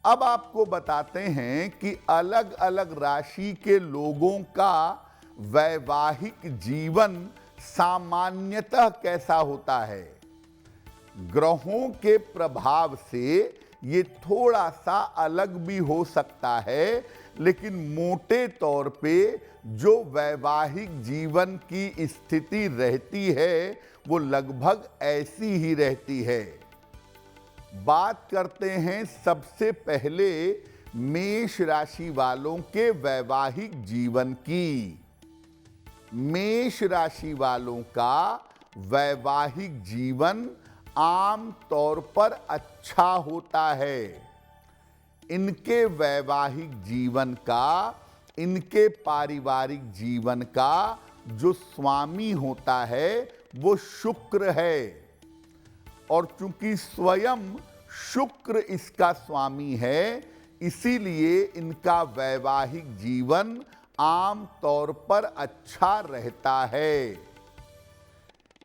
अब आपको बताते हैं कि अलग अलग राशि के लोगों का वैवाहिक जीवन सामान्यतः कैसा होता है। ग्रहों के प्रभाव से ये थोड़ा सा अलग भी हो सकता है, लेकिन मोटे तौर पे जो वैवाहिक जीवन की स्थिति रहती है वो लगभग ऐसी ही रहती है। बात करते हैं सबसे पहले मेष राशि वालों के वैवाहिक जीवन की। मेष राशि वालों का वैवाहिक जीवन आम तौर पर अच्छा होता है। इनके वैवाहिक जीवन का, इनके पारिवारिक जीवन का जो स्वामी होता है वो शुक्र है, और चूंकि स्वयं शुक्र इसका स्वामी है, इसीलिए इनका वैवाहिक जीवन आम तौर पर अच्छा रहता है।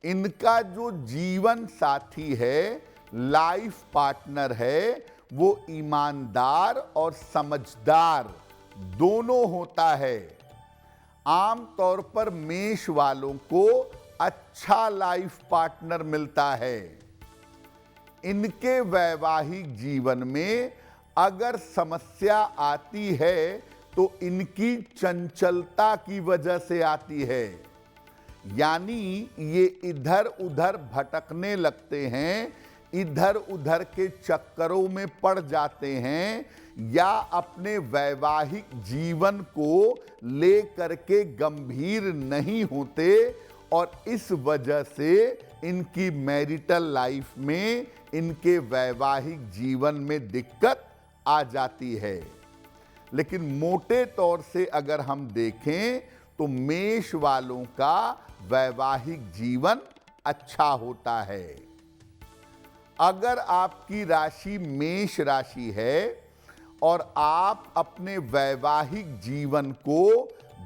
इनका जो जीवन साथी है, लाइफ पार्टनर है, वो ईमानदार और समझदार दोनों होता है। आम तौर पर मेष वालों को अच्छा लाइफ पार्टनर मिलता है। इनके वैवाहिक जीवन में अगर समस्या आती है तो इनकी चंचलता की वजह से आती है, यानी ये इधर उधर भटकने लगते हैं, इधर उधर के चक्करों में पड़ जाते हैं, या अपने वैवाहिक जीवन को लेकर के गंभीर नहीं होते, और इस वजह से इनकी मैरिटल लाइफ में, इनके वैवाहिक जीवन में दिक्कत आ जाती है। लेकिन मोटे तौर से अगर हम देखें तो मेष वालों का वैवाहिक जीवन अच्छा होता है। अगर आपकी राशि मेष राशि है और आप अपने वैवाहिक जीवन को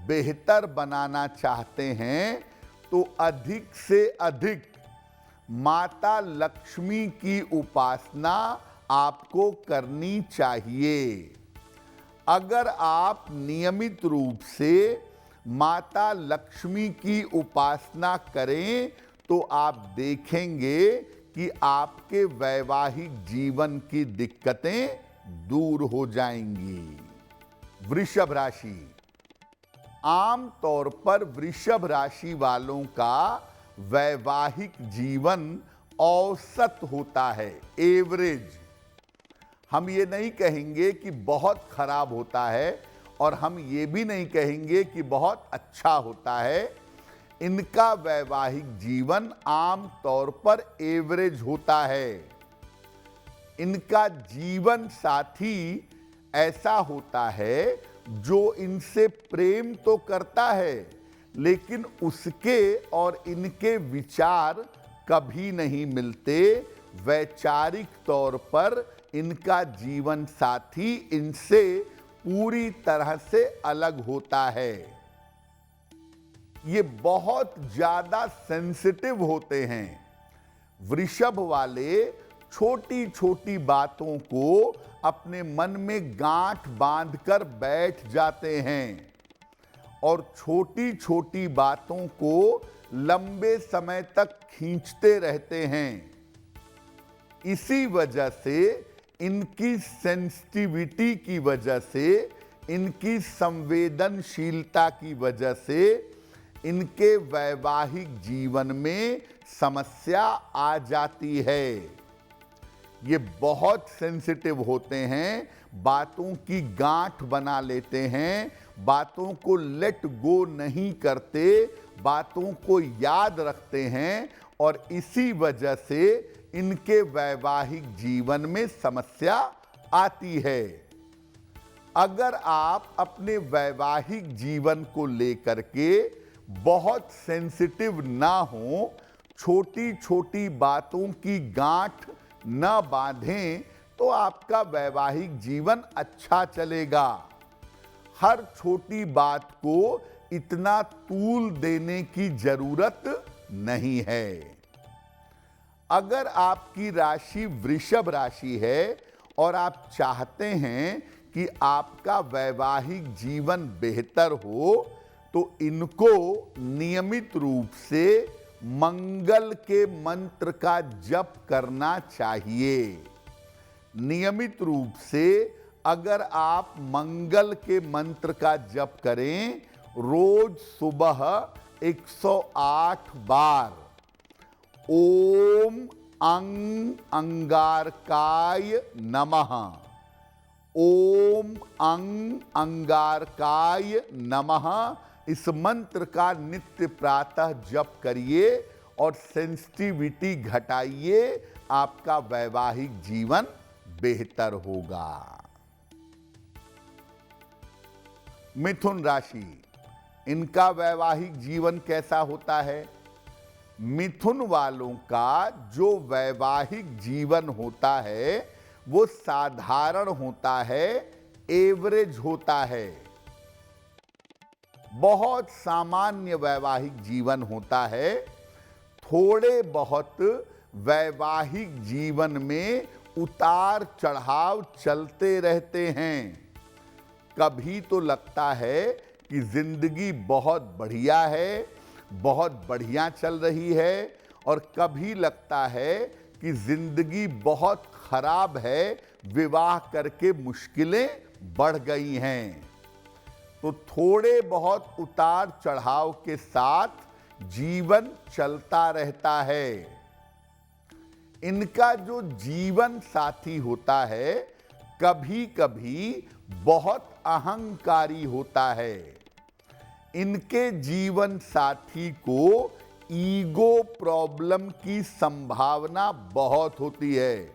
बेहतर बनाना चाहते हैं तो अधिक से अधिक माता लक्ष्मी की उपासना आपको करनी चाहिए। अगर आप नियमित रूप से माता लक्ष्मी की उपासना करें तो आप देखेंगे कि आपके वैवाहिक जीवन की दिक्कतें दूर हो जाएंगी। वृषभ राशि। आम तौर पर वृषभ राशि वालों का वैवाहिक जीवन औसत होता है, एवरेज। हम ये नहीं कहेंगे कि बहुत खराब होता है, और हम ये भी नहीं कहेंगे कि बहुत अच्छा होता है। इनका वैवाहिक जीवन आम तौर पर एवरेज होता है। इनका जीवन साथी ऐसा होता है जो इनसे प्रेम तो करता है, लेकिन उसके और इनके विचार कभी नहीं मिलते। वैचारिक तौर पर इनका जीवन साथी इनसे पूरी तरह से अलग होता है। ये बहुत ज्यादा सेंसिटिव होते हैं। वृषभ वाले छोटी छोटी बातों को अपने मन में गांठ बांधकर बैठ जाते हैं, और छोटी छोटी बातों को लंबे समय तक खींचते रहते हैं। इसी वजह से, इनकी सेंसिटिविटी की वजह से, इनकी संवेदनशीलता की वजह से इनके वैवाहिक जीवन में समस्या आ जाती है। ये बहुत सेंसिटिव होते हैं, बातों की गांठ बना लेते हैं, बातों को लेट गो नहीं करते, बातों को याद रखते हैं, और इसी वजह से इनके वैवाहिक जीवन में समस्या आती है। अगर आप अपने वैवाहिक जीवन को लेकर के बहुत सेंसिटिव ना हो, छोटी छोटी बातों की गांठ न बांधें, तो आपका वैवाहिक जीवन अच्छा चलेगा। हर छोटी बात को इतना तूल देने की जरूरत नहीं है। अगर आपकी राशि वृषभ राशि है और आप चाहते हैं कि आपका वैवाहिक जीवन बेहतर हो, तो इनको नियमित रूप से मंगल के मंत्र का जप करना चाहिए। नियमित रूप से अगर आप मंगल के मंत्र का जप करें, रोज सुबह 108 बार ओम अंगारकाय नमः, ओम अंगारकाय नमः, इस मंत्र का नित्य प्रातः जप करिए और सेंसिटिविटी घटाइए, आपका वैवाहिक जीवन बेहतर होगा। मिथुन राशि, इनका वैवाहिक जीवन कैसा होता है? मिथुन वालों का जो वैवाहिक जीवन होता है वो साधारण होता है, एवरेज होता है, बहुत सामान्य वैवाहिक जीवन होता है। थोड़े बहुत वैवाहिक जीवन में उतार चढ़ाव चलते रहते हैं। कभी तो लगता है कि जिंदगी बहुत बढ़िया है, बहुत बढ़िया चल रही है, और कभी लगता है कि जिंदगी बहुत खराब है, विवाह करके मुश्किलें बढ़ गई हैं। तो थोड़े बहुत उतार चढ़ाव के साथ जीवन चलता रहता है। इनका जो जीवन साथी होता है, कभी कभी बहुत अहंकारी होता है। इनके जीवन साथी को ईगो प्रॉब्लम की संभावना बहुत होती है।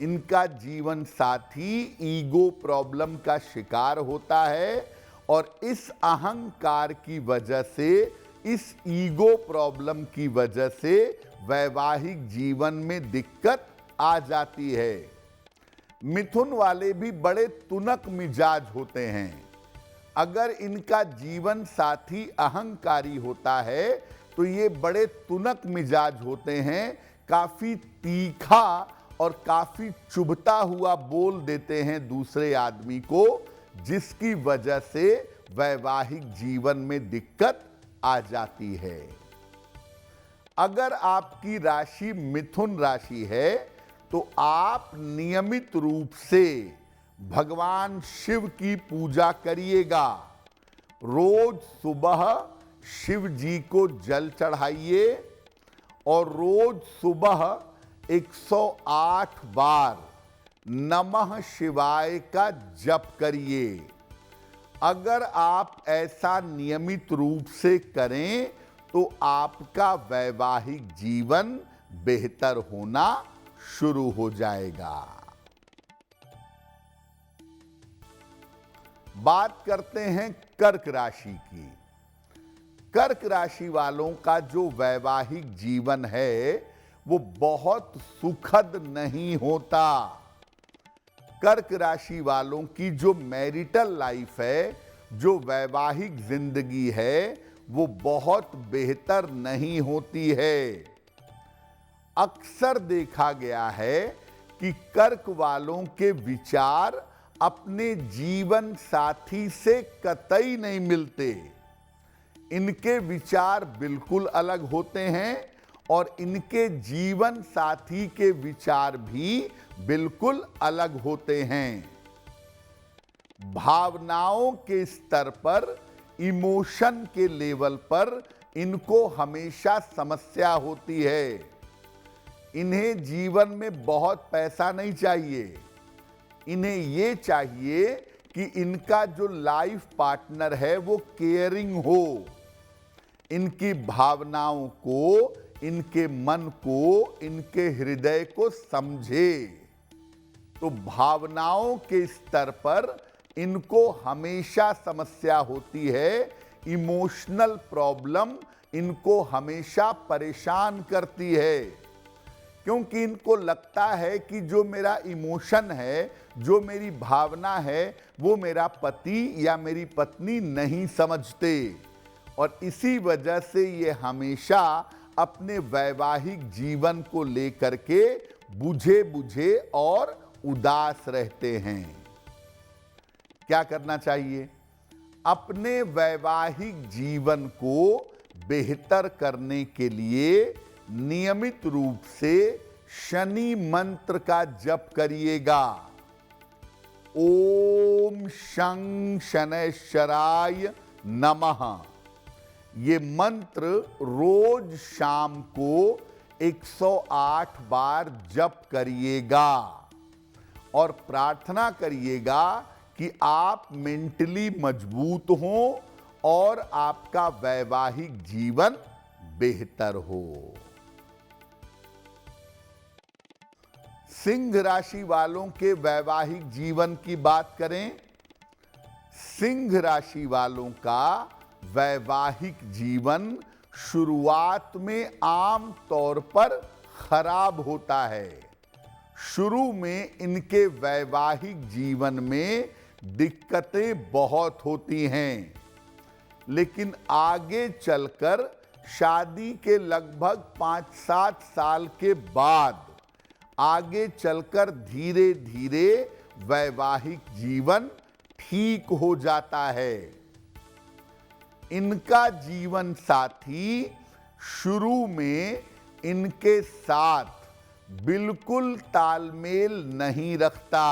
इनका जीवन साथी ईगो प्रॉब्लम का शिकार होता है और इस अहंकार की वजह से, इस ईगो प्रॉब्लम की वजह से वैवाहिक जीवन में दिक्कत आ जाती है। मिथुन वाले भी बड़े तुनक मिजाज होते हैं। अगर इनका जीवन साथी अहंकारी होता है तो ये बड़े तुनक मिजाज होते हैं, काफी तीखा और काफी चुभता हुआ बोल देते हैं दूसरे आदमी को, जिसकी वजह से वैवाहिक जीवन में दिक्कत आ जाती है। अगर आपकी राशि मिथुन राशि है तो आप नियमित रूप से भगवान शिव की पूजा करिएगा। रोज सुबह शिव जी को जल चढ़ाइए और रोज सुबह 108 बार नमः शिवाय का जप करिए। अगर आप ऐसा नियमित रूप से करें तो आपका वैवाहिक जीवन बेहतर होना शुरू हो जाएगा। बात करते हैं कर्क राशि की। कर्क राशि वालों का जो वैवाहिक जीवन है वो बहुत सुखद नहीं होता। कर्क राशि वालों की जो मैरिटल लाइफ है, जो वैवाहिक जिंदगी है, वो बहुत बेहतर नहीं होती है। अक्सर देखा गया है कि कर्क वालों के विचार अपने जीवन साथी से कतई नहीं मिलते। इनके विचार बिल्कुल अलग होते हैं और इनके जीवन साथी के विचार भी बिल्कुल अलग होते हैं। भावनाओं के स्तर पर, इमोशन के लेवल पर इनको हमेशा समस्या होती है। इन्हें जीवन में बहुत पैसा नहीं चाहिए। इन्हें ये चाहिए कि इनका जो लाइफ पार्टनर है वो केयरिंग हो, इनकी भावनाओं को, इनके मन को, इनके हृदय को समझे। तो भावनाओं के स्तर पर इनको हमेशा समस्या होती है। इमोशनल प्रॉब्लम इनको हमेशा परेशान करती है, क्योंकि इनको लगता है कि जो मेरा इमोशन है, जो मेरी भावना है, वो मेरा पति या मेरी पत्नी नहीं समझते, और इसी वजह से ये हमेशा अपने वैवाहिक जीवन को लेकर के बुझे बुझे और उदास रहते हैं। क्या करना चाहिए? अपने वैवाहिक जीवन को बेहतर करने के लिए नियमित रूप से शनि मंत्र का जप करिएगा। ओम शं शनैश्चराय नमः। ये मंत्र रोज शाम को 108 बार जप करिएगा और प्रार्थना करिएगा कि आप मेंटली मजबूत हों और आपका वैवाहिक जीवन बेहतर हो। सिंह राशि वालों के वैवाहिक जीवन की बात करें। सिंह राशि वालों का वैवाहिक जीवन शुरुआत में आम तौर पर खराब होता है। शुरू में इनके वैवाहिक जीवन में दिक्कतें बहुत होती हैं, लेकिन आगे चलकर शादी के लगभग 5-7 साल के बाद आगे चलकर धीरे धीरे वैवाहिक जीवन ठीक हो जाता है। इनका जीवन साथी शुरू में इनके साथ बिल्कुल तालमेल नहीं रखता।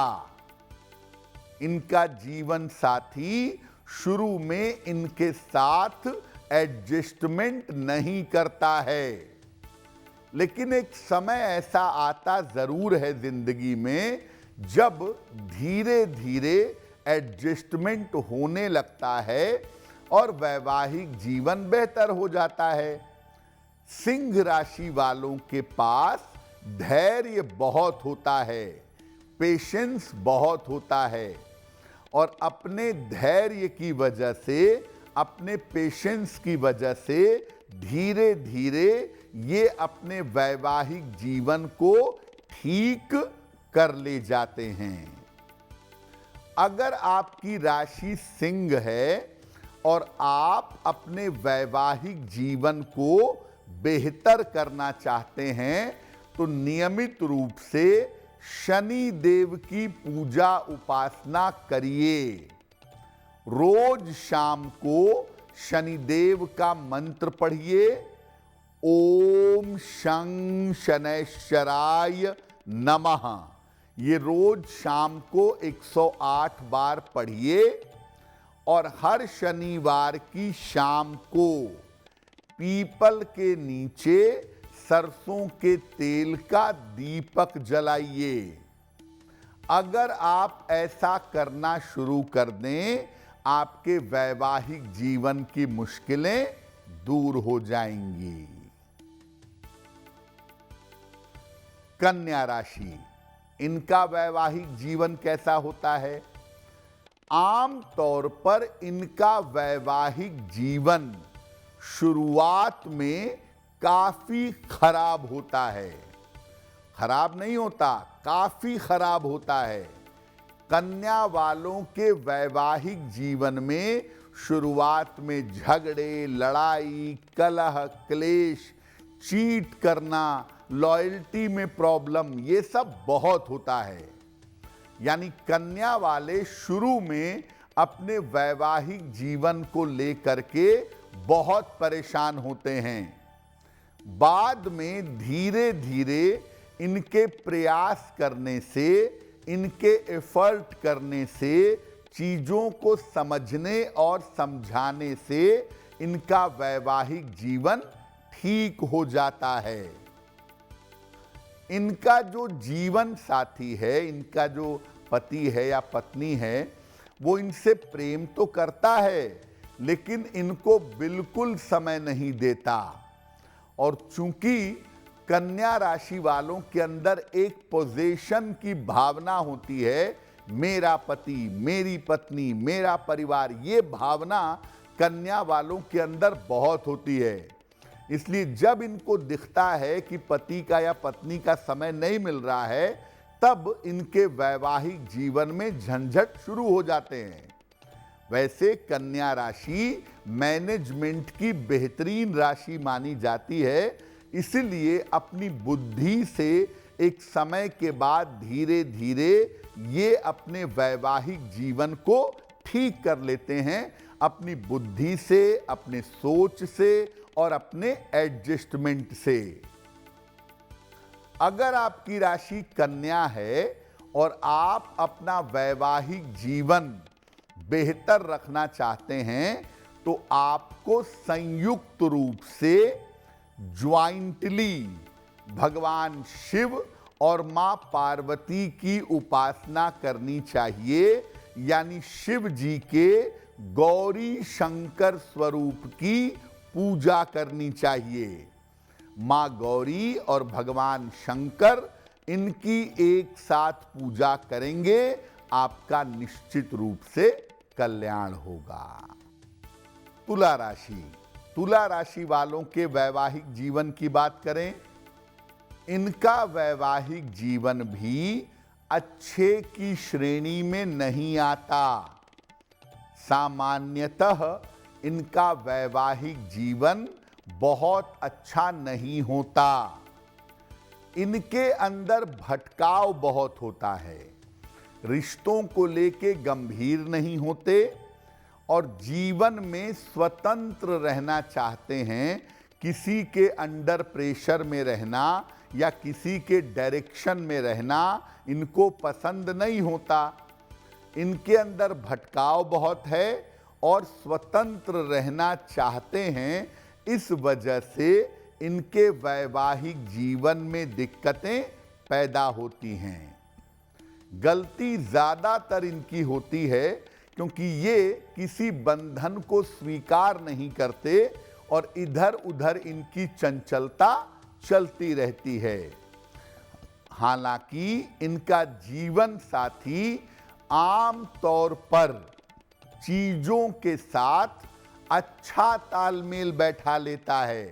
इनका जीवन साथी शुरू में इनके साथ एडजस्टमेंट नहीं करता है, लेकिन एक समय ऐसा आता जरूर है जिंदगी में जब धीरे धीरे एडजस्टमेंट होने लगता है और वैवाहिक जीवन बेहतर हो जाता है। सिंह राशि वालों के पास धैर्य बहुत होता है, पेशेंस बहुत होता है और अपने धैर्य की वजह से, अपने पेशेंस की वजह से धीरे धीरे ये अपने वैवाहिक जीवन को ठीक कर ले जाते हैं। अगर आपकी राशि सिंह है और आप अपने वैवाहिक जीवन को बेहतर करना चाहते हैं तो नियमित रूप से शनि देव की पूजा उपासना करिए। रोज शाम को शनि देव का मंत्र पढ़िए। ओम शं शनैश्चराय नमः। ये रोज शाम को 108 बार पढ़िए और हर शनिवार की शाम को पीपल के नीचे सरसों के तेल का दीपक जलाइए। अगर आप ऐसा करना शुरू कर दें, आपके वैवाहिक जीवन की मुश्किलें दूर हो जाएंगी। कन्या राशि, इनका वैवाहिक जीवन कैसा होता है? आम तौर पर इनका वैवाहिक जीवन शुरुआत में काफी खराब होता है। खराब नहीं होता, काफी खराब होता है। कन्या वालों के वैवाहिक जीवन में शुरुआत में झगड़े, लड़ाई, कलह, क्लेश, चीट करना, लॉयल्टी में प्रॉब्लम, ये सब बहुत होता है। यानी कन्या वाले शुरू में अपने वैवाहिक जीवन को लेकर के बहुत परेशान होते हैं। बाद में धीरे धीरे इनके प्रयास करने से, इनके एफर्ट करने से, चीजों को समझने और समझाने से इनका वैवाहिक जीवन ठीक हो जाता है। इनका जो जीवन साथी है, इनका जो पति है या पत्नी है, वो इनसे प्रेम तो करता है लेकिन इनको बिल्कुल समय नहीं देता। और चूंकि कन्या राशि वालों के अंदर एक पोजीशन की भावना होती है, मेरा पति, मेरी पत्नी, मेरा परिवार, ये भावना कन्या वालों के अंदर बहुत होती है। इसलिए जब इनको दिखता है कि पति का या पत्नी का समय नहीं मिल रहा है, तब इनके वैवाहिक जीवन में झंझट शुरू हो जाते हैं। वैसे कन्या राशि मैनेजमेंट की बेहतरीन राशि मानी जाती है, इसलिए अपनी बुद्धि से एक समय के बाद धीरे धीरे ये अपने वैवाहिक जीवन को ठीक कर लेते हैं, अपनी बुद्धि से, अपने सोच से और अपने एडजस्टमेंट से। अगर आपकी राशि कन्या है और आप अपना वैवाहिक जीवन बेहतर रखना चाहते हैं, तो आपको संयुक्त रूप से ज्वाइंटली भगवान शिव और मां पार्वती की उपासना करनी चाहिए, यानी शिव जी के गौरी शंकर स्वरूप की पूजा करनी चाहिए। मां गौरी और भगवान शंकर, इनकी एक साथ पूजा करेंगे, आपका निश्चित रूप से कल्याण होगा। तुला राशि, तुला राशि वालों के वैवाहिक जीवन की बात करें, इनका वैवाहिक जीवन भी अच्छे की श्रेणी में नहीं आता। सामान्यतः इनका वैवाहिक जीवन बहुत अच्छा नहीं होता। इनके अंदर भटकाव बहुत होता है, रिश्तों को लेके गंभीर नहीं होते और जीवन में स्वतंत्र रहना चाहते हैं। किसी के अंडर प्रेशर में रहना या किसी के डायरेक्शन में रहना इनको पसंद नहीं होता। इनके अंदर भटकाव बहुत है और स्वतंत्र रहना चाहते हैं। इस वजह से इनके वैवाहिक जीवन में दिक्कतें पैदा होती हैं। गलती ज़्यादातर इनकी होती है क्योंकि ये किसी बंधन को स्वीकार नहीं करते और इधर उधर इनकी चंचलता चलती रहती है। हालांकि इनका जीवन साथी आम तौर पर चीजों के साथ अच्छा तालमेल बैठा लेता है।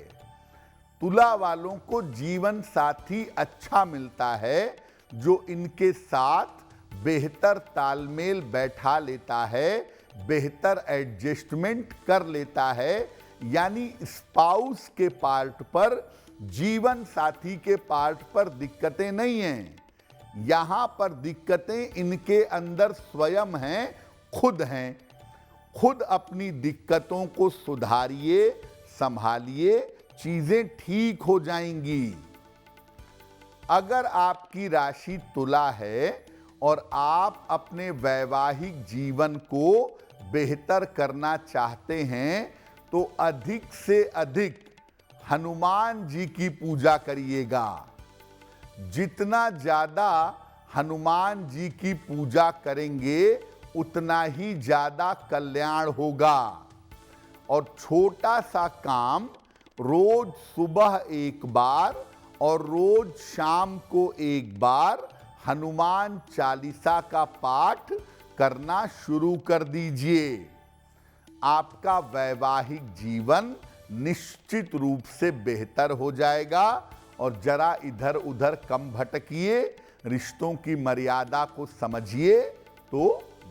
तुला वालों को जीवन साथी अच्छा मिलता है जो इनके साथ बेहतर तालमेल बैठा लेता है, बेहतर एडजस्टमेंट कर लेता है। यानी स्पाउस के पार्ट पर, जीवन साथी के पार्ट पर दिक्कतें नहीं हैं। यहां पर दिक्कतें इनके अंदर स्वयं हैं, खुद हैं। खुद अपनी दिक्कतों को सुधारिए, संभालिए, चीजें ठीक हो जाएंगी। अगर आपकी राशि तुला है और आप अपने वैवाहिक जीवन को बेहतर करना चाहते हैं, तो अधिक से अधिक हनुमान जी की पूजा करिएगा। जितना ज़्यादा हनुमान जी की पूजा करेंगे, उतना ही ज़्यादा कल्याण होगा। और छोटा सा काम रोज सुबह एक बार और रोज शाम को एक बार हनुमान चालीसा का पाठ करना शुरू कर दीजिए। आपका वैवाहिक जीवन निश्चित रूप से बेहतर हो जाएगा। और जरा इधर उधर कम भटकिए, रिश्तों की मर्यादा को समझिए तो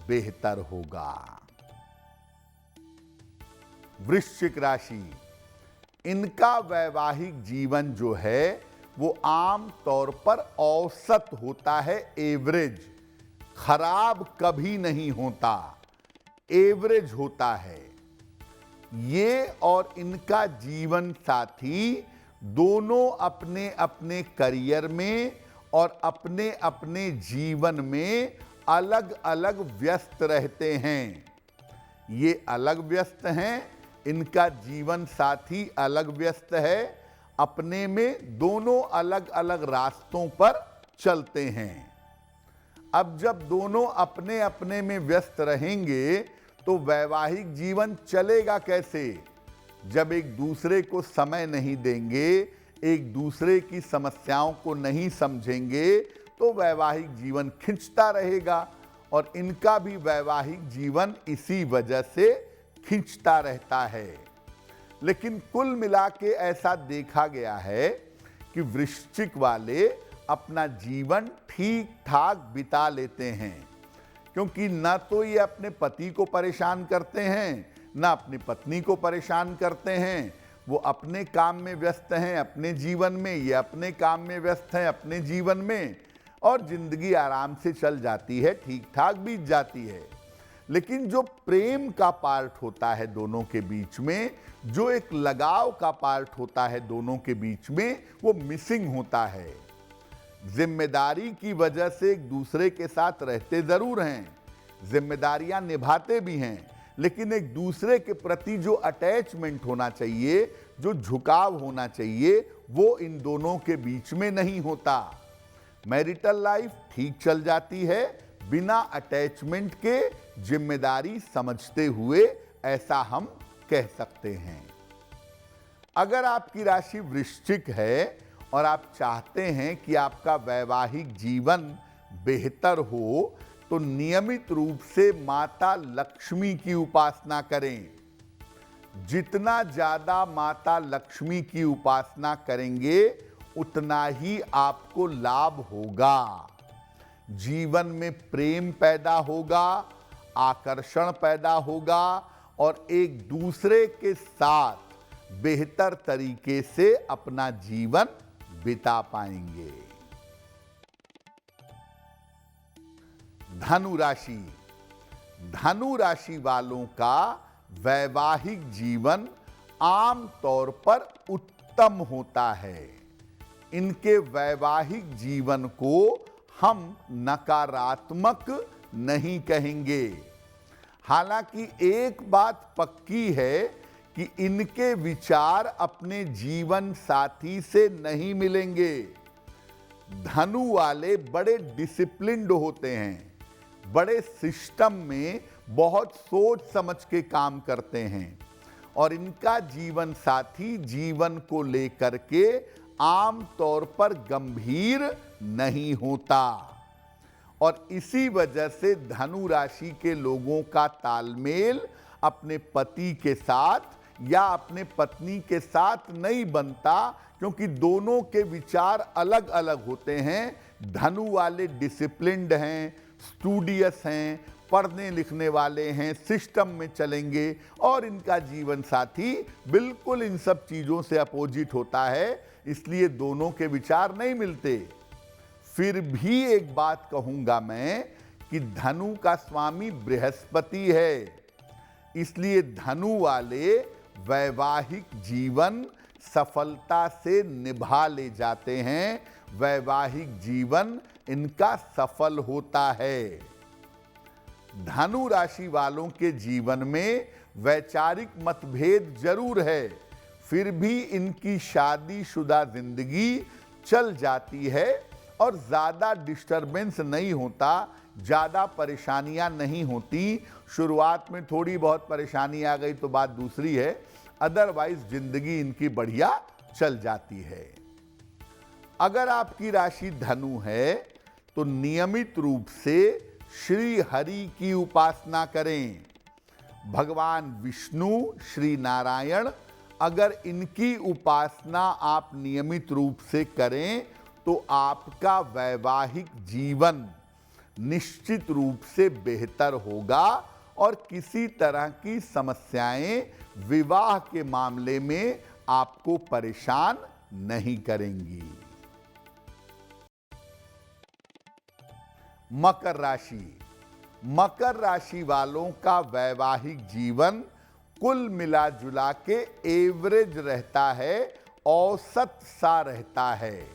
बेहतर होगा। वृश्चिक राशि, इनका वैवाहिक जीवन जो है वो आम तौर पर औसत होता है, एवरेज। खराब कभी नहीं होता, एवरेज होता है। ये और इनका जीवन साथी दोनों अपने अपने करियर में और अपने अपने जीवन में अलग अलग व्यस्त रहते हैं। ये अलग व्यस्त हैं, इनका जीवन साथी अलग व्यस्त है। अपने में दोनों अलग अलग रास्तों पर चलते हैं। अब जब दोनों अपने अपने में व्यस्त रहेंगे तो वैवाहिक जीवन चलेगा कैसे? जब एक दूसरे को समय नहीं देंगे, एक दूसरे की समस्याओं को नहीं समझेंगे, तो वैवाहिक जीवन खिंचता रहेगा। और इनका भी वैवाहिक जीवन इसी वजह से खिंचता रहता है। लेकिन कुल मिला के ऐसा देखा गया है कि वृश्चिक वाले अपना जीवन ठीक ठाक बिता लेते हैं, क्योंकि न तो ये अपने पति को परेशान करते हैं, न अपनी पत्नी को परेशान करते हैं। वो अपने काम में व्यस्त हैं अपने जीवन में, ये अपने काम में व्यस्त हैं अपने जीवन में, और जिंदगी आराम से चल जाती है, ठीक ठाक बीत जाती है। लेकिन जो प्रेम का पार्ट होता है दोनों के बीच में, जो एक लगाव का पार्ट होता है दोनों के बीच में, वो मिसिंग होता है। जिम्मेदारी की वजह से एक दूसरे के साथ रहते जरूर हैं, जिम्मेदारियां निभाते भी हैं, लेकिन एक दूसरे के प्रति जो अटैचमेंट होना चाहिए, जो झुकाव होना चाहिए, वो इन दोनों के बीच में नहीं होता। मैरिटल लाइफ ठीक चल जाती है बिना अटैचमेंट के, जिम्मेदारी समझते हुए, ऐसा हम कह सकते हैं। अगर आपकी राशि वृश्चिक है और आप चाहते हैं कि आपका वैवाहिक जीवन बेहतर हो, तो नियमित रूप से माता लक्ष्मी की उपासना करें। जितना ज्यादा माता लक्ष्मी की उपासना करेंगे, उतना ही आपको लाभ होगा। जीवन में प्रेम पैदा होगा, आकर्षण पैदा होगा, और एक दूसरे के साथ बेहतर तरीके से अपना जीवन बिता पाएंगे। धनु राशि। धनु राशि वालों का वैवाहिक जीवन आम तौर पर उत्तम होता है। इनके वैवाहिक जीवन को हम नकारात्मक नहीं कहेंगे। हालांकि एक बात पक्की है कि इनके विचार अपने जीवन साथी से नहीं मिलेंगे। धनु वाले बड़े डिसिप्लिन्ड होते हैं, बड़े सिस्टम में बहुत सोच समझ के काम करते हैं, और इनका जीवन साथी जीवन को लेकर के आम तौर पर गंभीर नहीं होता। और इसी वजह से धनु राशि के लोगों का तालमेल अपने पति के साथ या अपने पत्नी के साथ नहीं बनता, क्योंकि दोनों के विचार अलग अलग होते हैं। धनु वाले डिसिप्लिन्ड हैं, स्टूडियस हैं, पढ़ने लिखने वाले हैं, सिस्टम में चलेंगे, और इनका जीवन साथी बिल्कुल इन सब चीज़ों से अपोजिट होता है, इसलिए दोनों के विचार नहीं मिलते। फिर भी एक बात कहूंगा मैं कि धनु का स्वामी बृहस्पति है, इसलिए धनु वाले वैवाहिक जीवन सफलता से निभा ले जाते हैं, वैवाहिक जीवन इनका सफल होता है। धनु राशि वालों के जीवन में वैचारिक मतभेद जरूर है, फिर भी इनकी शादीशुदा जिंदगी चल जाती है और ज़्यादा डिस्टरबेंस नहीं होता, ज़्यादा परेशानियां नहीं होती। शुरुआत में थोड़ी बहुत परेशानी आ गई तो बात दूसरी है, अदरवाइज जिंदगी इनकी बढ़िया चल जाती है। अगर आपकी राशि धनु है तो नियमित रूप से श्री हरि की उपासना करें। भगवान विष्णु, श्री नारायण, अगर इनकी उपासना आप नियमित रूप से करें तो आपका वैवाहिक जीवन निश्चित रूप से बेहतर होगा और किसी तरह की समस्याएं विवाह के मामले में आपको परेशान नहीं करेंगी। मकर राशि। मकर राशि वालों का वैवाहिक जीवन कुल मिला जुला के एवरेज रहता है, औसत सा रहता है।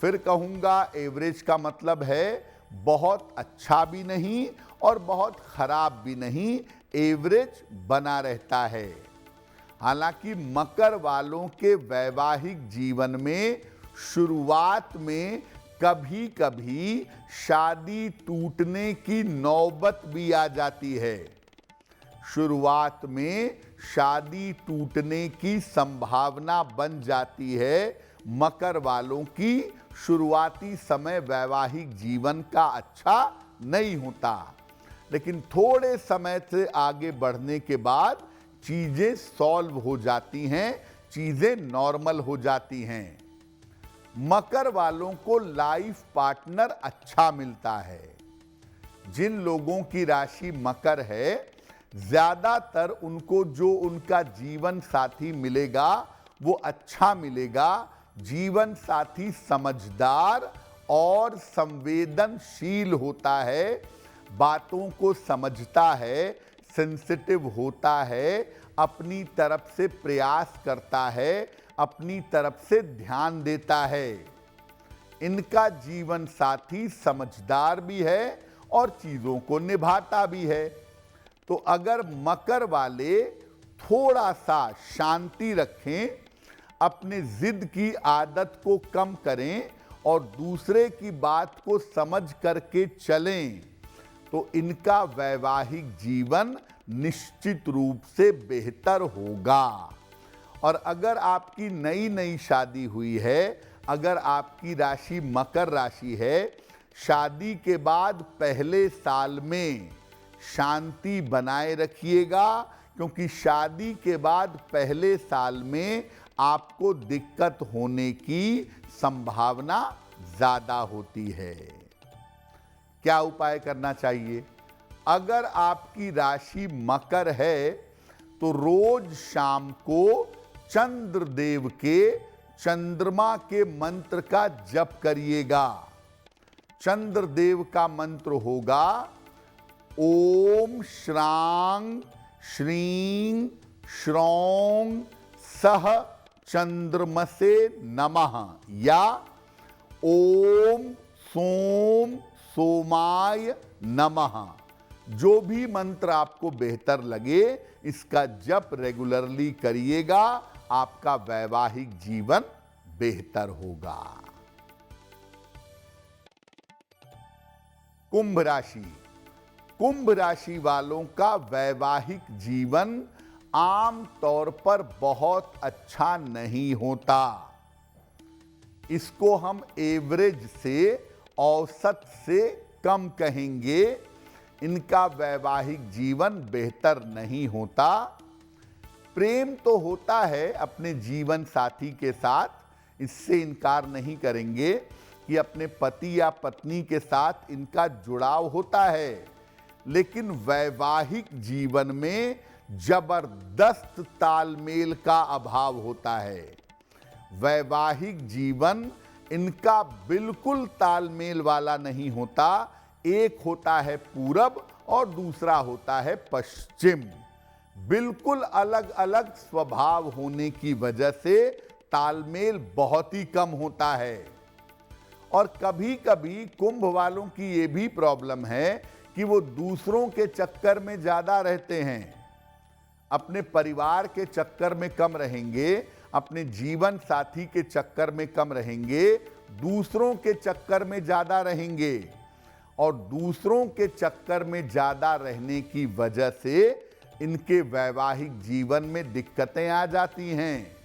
फिर कहूंगा एवरेज का मतलब है बहुत अच्छा भी नहीं और बहुत खराब भी नहीं, एवरेज बना रहता है। हालांकि मकर वालों के वैवाहिक जीवन में शुरुआत में कभी कभी शादी टूटने की नौबत भी आ जाती है। शुरुआत में शादी टूटने की संभावना बन जाती है। मकर वालों की शुरुआती समय वैवाहिक जीवन का अच्छा नहीं होता, लेकिन थोड़े समय से आगे बढ़ने के बाद चीजें सॉल्व हो जाती हैं, चीजें नॉर्मल हो जाती हैं। मकर वालों को लाइफ पार्टनर अच्छा मिलता है। जिन लोगों की राशि मकर है, ज्यादातर उनको जो उनका जीवन साथी मिलेगा वो अच्छा मिलेगा। जीवन साथी समझदार और संवेदनशील होता है, बातों को समझता है, सेंसिटिव होता है, अपनी तरफ से प्रयास करता है, अपनी तरफ से ध्यान देता है। इनका जीवन साथी समझदार भी है और चीजों को निभाता भी है। तो अगर मकर वाले थोड़ा सा शांति रखें, अपने जिद की आदत को कम करें और दूसरे की बात को समझ करके चलें, तो इनका वैवाहिक जीवन निश्चित रूप से बेहतर होगा। और अगर आपकी नई नई शादी हुई है, अगर आपकी राशि मकर राशि है, शादी के बाद पहले साल में शांति बनाए रखिएगा, क्योंकि शादी के बाद पहले साल में आपको दिक्कत होने की संभावना ज्यादा होती है। क्या उपाय करना चाहिए? अगर आपकी राशि मकर है तो रोज शाम को चंद्रदेव के चंद्रमा के मंत्र का जप करिएगा। चंद्रदेव का मंत्र होगा ओम श्रांग श्रीं श्रौं सह चंद्रमसे नमः या ओम सोम सोमाय नमः। जो भी मंत्र आपको बेहतर लगे, इसका जप रेगुलरली करिएगा, आपका वैवाहिक जीवन बेहतर होगा। कुंभ राशि। कुंभ राशि वालों का वैवाहिक जीवन आम तौर पर बहुत अच्छा नहीं होता। इसको हम एवरेज से, औसत से कम कहेंगे। इनका वैवाहिक जीवन बेहतर नहीं होता। प्रेम तो होता है अपने जीवन साथी के साथ, इससे इनकार नहीं करेंगे कि अपने पति या पत्नी के साथ इनका जुड़ाव होता है, लेकिन वैवाहिक जीवन में जबरदस्त तालमेल का अभाव होता है। वैवाहिक जीवन इनका बिल्कुल तालमेल वाला नहीं होता। एक होता है पूरब और दूसरा होता है पश्चिम। बिल्कुल अलग अलग स्वभाव होने की वजह से तालमेल बहुत ही कम होता है। और कभी कभी कुंभ वालों की ये भी प्रॉब्लम है कि वो दूसरों के चक्कर में ज्यादा रहते हैं। अपने परिवार के चक्कर में कम रहेंगे, अपने जीवन साथी के चक्कर में कम रहेंगे, दूसरों के चक्कर में ज्यादा रहेंगे। और दूसरों के चक्कर में ज्यादा रहने की वजह से इनके वैवाहिक जीवन में दिक्कतें आ जाती हैं।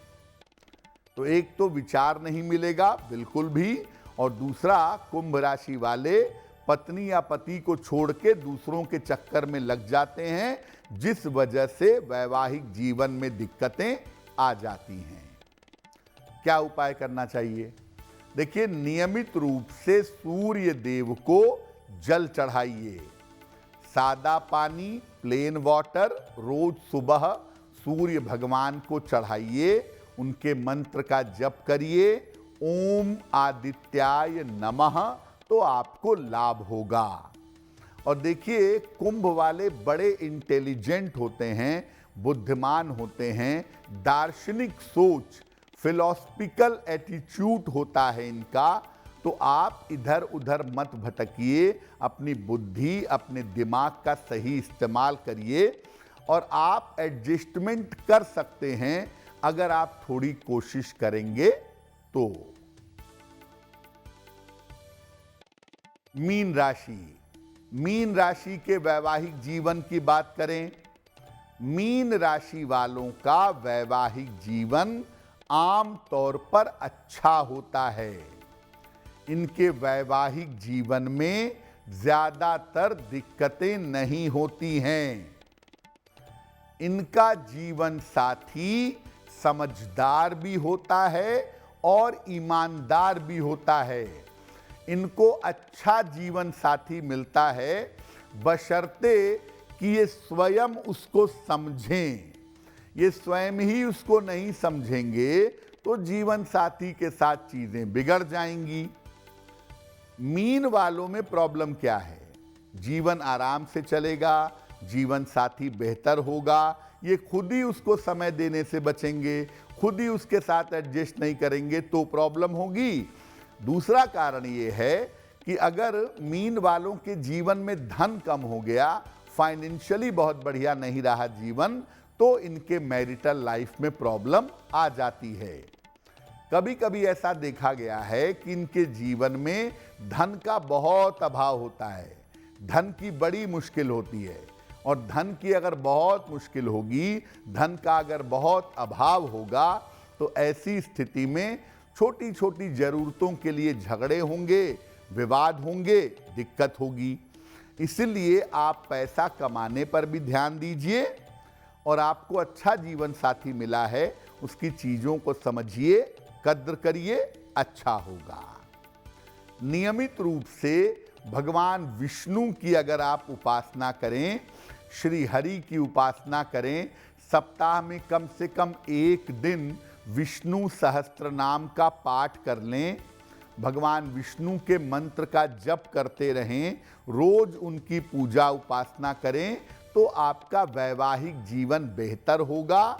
तो एक तो विचार नहीं मिलेगा बिल्कुल भी, और दूसरा कुंभ राशि वाले पत्नी या पति को छोड़ के दूसरों के चक्कर में लग जाते हैं, जिस वजह से वैवाहिक जीवन में दिक्कतें आ जाती हैं। क्या उपाय करना चाहिए? देखिए, नियमित रूप से सूर्य देव को जल चढ़ाइए। सादा पानी, प्लेन वाटर रोज सुबह सूर्य भगवान को चढ़ाइए। उनके मंत्र का जप करिए, ओम आदित्याय नमः, तो आपको लाभ होगा। और देखिए, कुंभ वाले बड़े इंटेलिजेंट होते हैं, बुद्धिमान होते हैं, दार्शनिक सोच, फिलॉसफिकल एटीट्यूड होता है इनका। तो आप इधर उधर मत भटकिए, अपनी बुद्धि, अपने दिमाग का सही इस्तेमाल करिए और आप एडजस्टमेंट कर सकते हैं अगर आप थोड़ी कोशिश करेंगे तो। मीन राशि। मीन राशि के वैवाहिक जीवन की बात करें। मीन राशि वालों का वैवाहिक जीवन आम तौर पर अच्छा होता है। इनके वैवाहिक जीवन में ज्यादातर दिक्कतें नहीं होती हैं। इनका जीवन साथी समझदार भी होता है और ईमानदार भी होता है। इनको अच्छा जीवन साथी मिलता है बशर्ते कि ये स्वयं उसको समझें। ये स्वयं ही उसको नहीं समझेंगे तो जीवन साथी के साथ चीजें बिगड़ जाएंगी। मीन वालों में प्रॉब्लम क्या है? जीवन आराम से चलेगा, जीवन साथी बेहतर होगा, ये खुद ही उसको समय देने से बचेंगे, खुद ही उसके साथ एडजस्ट नहीं करेंगे तो प्रॉब्लम होगी। दूसरा कारण ये है कि अगर मीन वालों के जीवन में धन कम हो गया, फाइनेंशियली बहुत बढ़िया नहीं रहा जीवन, तो इनके मैरिटल लाइफ में प्रॉब्लम आ जाती है। कभी कभी ऐसा देखा गया है कि इनके जीवन में धन का बहुत अभाव होता है, धन की बड़ी मुश्किल होती है, और धन की अगर बहुत मुश्किल होगी, धन का अगर बहुत अभाव होगा, तो ऐसी स्थिति में छोटी छोटी जरूरतों के लिए झगड़े होंगे, विवाद होंगे, दिक्कत होगी। इसलिए आप पैसा कमाने पर भी ध्यान दीजिए, और आपको अच्छा जीवन साथी मिला है, उसकी चीजों को समझिए, कद्र करिए, अच्छा होगा। नियमित रूप से भगवान विष्णु की अगर आप उपासना करें, श्री हरि की उपासना करें, सप्ताह में कम से कम एक दिन विष्णु सहस्त्र नाम का पाठ कर लें, भगवान विष्णु के मंत्र का जप करते रहें, रोज उनकी पूजा उपासना करें, तो आपका वैवाहिक जीवन बेहतर होगा।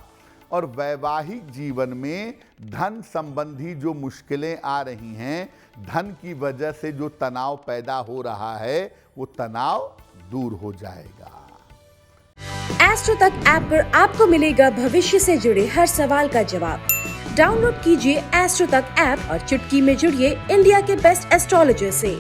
और वैवाहिक जीवन में धन संबंधी जो मुश्किलें आ रही हैं, धन की वजह से जो तनाव पैदा हो रहा है, वो तनाव दूर हो जाएगा। एस्ट्रो तक ऐप पर आपको मिलेगा भविष्य से जुड़े हर सवाल का जवाब। डाउनलोड कीजिए एस्ट्रो तक ऐप और चुटकी में जुड़िए इंडिया के बेस्ट एस्ट्रोलॉजर से।